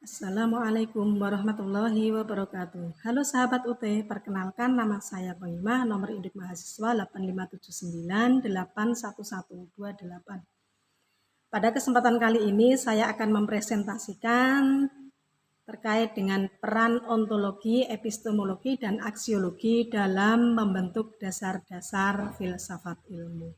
Assalamualaikum warahmatullahi wabarakatuh. Halo sahabat UT, perkenalkan nama saya Koimah, nomor induk mahasiswa 8579811128. Pada kesempatan kali ini saya akan mempresentasikan terkait dengan peran ontologi, epistemologi, dan aksiologi dalam membentuk dasar-dasar filsafat ilmu.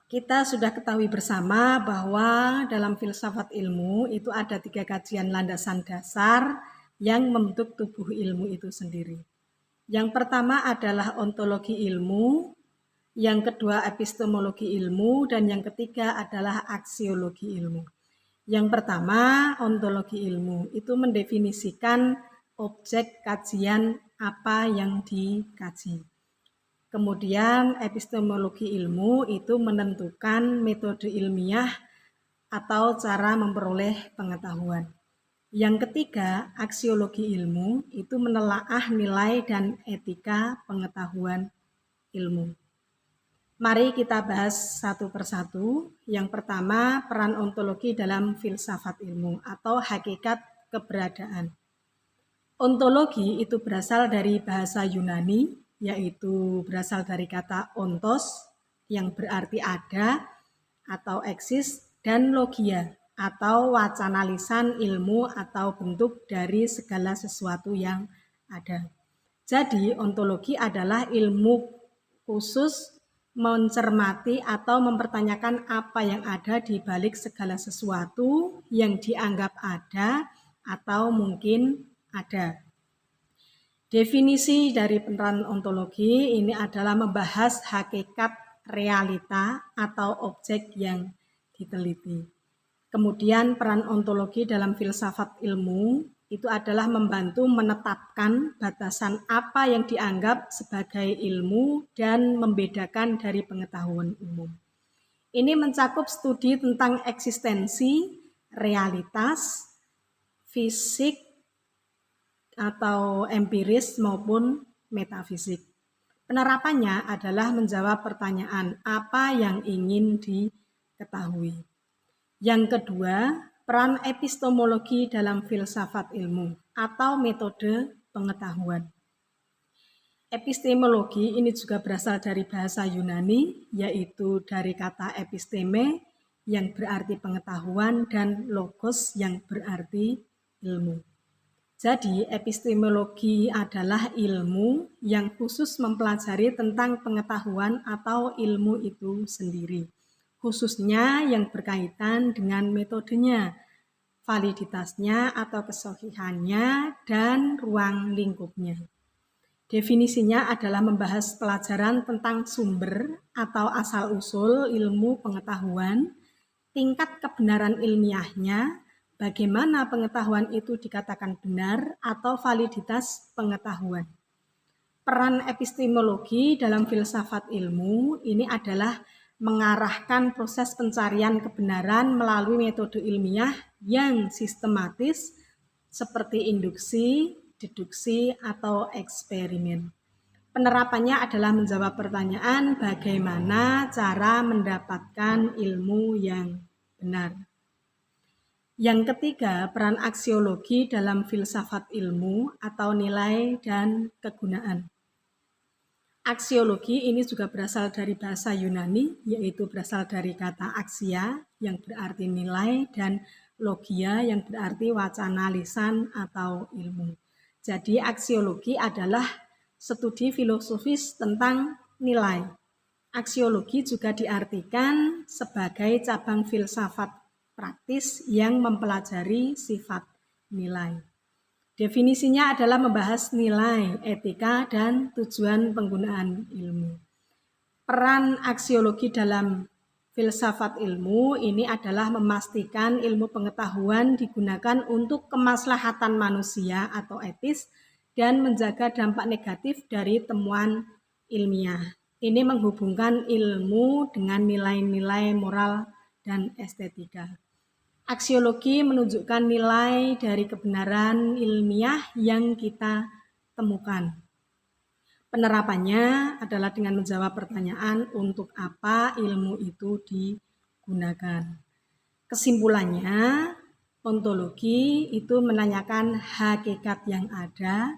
Kita sudah ketahui bersama bahwa dalam filsafat ilmu itu ada 3 kajian landasan dasar yang membentuk tubuh ilmu itu sendiri. Yang pertama adalah ontologi ilmu, yang kedua epistemologi ilmu, dan yang ketiga adalah aksiologi ilmu. Yang pertama, ontologi ilmu itu mendefinisikan objek kajian apa yang dikaji. Kemudian epistemologi ilmu itu menentukan metode ilmiah atau cara memperoleh pengetahuan. Yang ketiga, aksiologi ilmu itu menelaah nilai dan etika pengetahuan ilmu. Mari kita bahas satu persatu. Yang pertama, peran ontologi dalam filsafat ilmu atau hakikat keberadaan. Ontologi itu berasal dari bahasa Yunani, yaitu berasal dari kata ontos yang berarti ada atau eksis, dan logia atau wacana lisan, ilmu atau bentuk dari segala sesuatu yang ada. Jadi ontologi adalah ilmu khusus mencermati atau mempertanyakan apa yang ada di balik segala sesuatu yang dianggap ada atau mungkin ada. Definisi dari peran ontologi ini adalah membahas hakikat realita atau objek yang diteliti. Kemudian peran ontologi dalam filsafat ilmu itu adalah membantu menetapkan batasan apa yang dianggap sebagai ilmu dan membedakan dari pengetahuan umum. Ini mencakup studi tentang eksistensi, realitas, fisik, atau empiris maupun metafisik. Penerapannya adalah menjawab pertanyaan apa yang ingin diketahui. Yang kedua, peran epistemologi dalam filsafat ilmu atau metode pengetahuan. Epistemologi ini juga berasal dari bahasa Yunani, yaitu dari kata episteme yang berarti pengetahuan dan logos yang berarti ilmu. Jadi, epistemologi adalah ilmu yang khusus mempelajari tentang pengetahuan atau ilmu itu sendiri, khususnya yang berkaitan dengan metodenya, validitasnya atau kesohihannya, dan ruang lingkupnya. Definisinya adalah membahas pelajaran tentang sumber atau asal-usul ilmu pengetahuan, tingkat kebenaran ilmiahnya, bagaimana pengetahuan itu dikatakan benar atau validitas pengetahuan. Peran epistemologi dalam filsafat ilmu ini adalah mengarahkan proses pencarian kebenaran melalui metode ilmiah yang sistematis seperti induksi, deduksi, atau eksperimen. Penerapannya adalah menjawab pertanyaan bagaimana cara mendapatkan ilmu yang benar. Yang ketiga, peran aksiologi dalam filsafat ilmu atau nilai dan kegunaan. Aksiologi ini juga berasal dari bahasa Yunani, yaitu berasal dari kata aksia yang berarti nilai dan logia yang berarti wacana lisan atau ilmu. Jadi aksiologi adalah studi filosofis tentang nilai. Aksiologi juga diartikan sebagai cabang filsafat praktis yang mempelajari sifat nilai. Definisinya adalah membahas nilai, etika, dan tujuan penggunaan ilmu. Peran aksiologi dalam filsafat ilmu ini adalah memastikan ilmu pengetahuan digunakan untuk kemaslahatan manusia atau etis dan menjaga dampak negatif dari temuan ilmiah. Ini menghubungkan ilmu dengan nilai-nilai moral dan estetika. Aksiologi menunjukkan nilai dari kebenaran ilmiah yang kita temukan. Penerapannya adalah dengan menjawab pertanyaan untuk apa ilmu itu digunakan. Kesimpulannya, Ontologi itu menanyakan hakikat yang ada,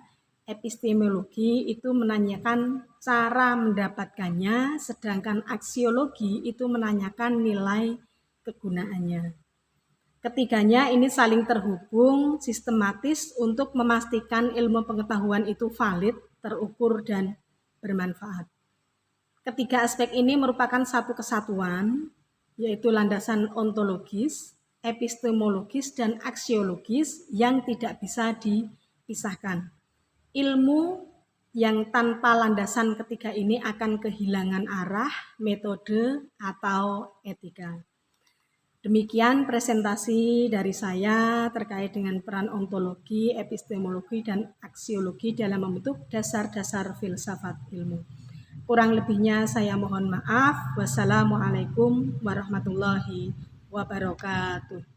epistemologi itu menanyakan cara mendapatkannya, sedangkan aksiologi itu menanyakan nilai kegunaannya. Ketiganya ini saling terhubung sistematis untuk memastikan ilmu pengetahuan itu valid, terukur, dan bermanfaat. Ketiga aspek ini merupakan satu kesatuan, yaitu landasan ontologis, epistemologis, dan aksiologis yang tidak bisa dipisahkan. Ilmu yang tanpa landasan ketiga ini akan kehilangan arah, metode, atau etika. Demikian presentasi dari saya terkait dengan peran ontologi, epistemologi, dan aksiologi dalam membentuk dasar-dasar filsafat ilmu. Kurang lebihnya saya mohon maaf. Wassalamualaikum warahmatullahi wabarakatuh.